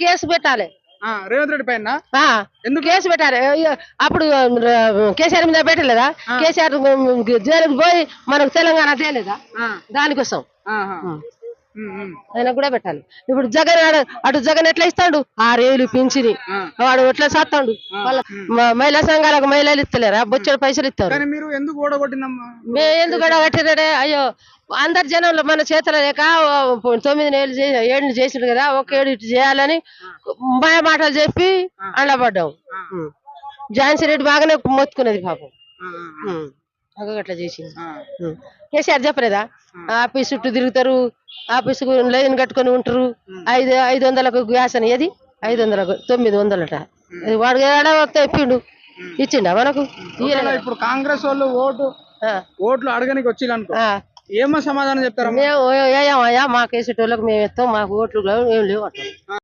Case పెట్టాలి. రేవంత్ రెడ్డి పైన ఎందుకు కేసు పెట్టాలి? అప్పుడు కేసీఆర్ మీద పెట్టలేదా? కేసీఆర్ జైలుకు పోయి మనకు తెలంగాణ తేలేదా? దానికోసం ఆయన కూడా పెట్టాలి. ఇప్పుడు జగన్ అటు జగన్ ఎట్లా ఇస్తాడు? 6,000 పింఛని వాడు ఎట్లా చేస్తాడు? వాళ్ళ మహిళా సంఘాలకు మహిళలు ఇస్తలేరా? బొచ్చెడు పైసలు ఇస్తారు. మీరు ఎందుకు ఓడగొట్టిందమ్మా? మేము ఎందుకు ఓడగొట్టిరే? అయ్యో అందరి జనంలో మన చేతులు లేక 9 ఏళ్ళు చేసిండు కదా, ఒక 7 ఇటు చేయాలని మాయ మాటలు చెప్పి అండబడ్డాం. ఝాన్సీ రెడ్డి బాగానే మొత్తుకున్నది పాపం. అట్లా చేసింది. కేసీఆర్ చెప్పలేదా? ఆఫీస్ చుట్టూ తిరుగుతారు, ఆఫీసు లైన్ కట్టుకొని ఉంటారు. 500కు గ్యాస్ అని, ఏది 500కు 900 వాడు చెప్పిండు, ఇచ్చిండా మనకు? ఇప్పుడు కాంగ్రెస్ వాళ్ళు ఓట్లు అడగనికి వచ్చిందనుకో, ఏమో సమాధానం చెప్తారా? మేము మాకు వేసేటోళ్ళకి మేము ఇస్తాం, మాకు ఓట్లు ఏం లేవు అంటాం.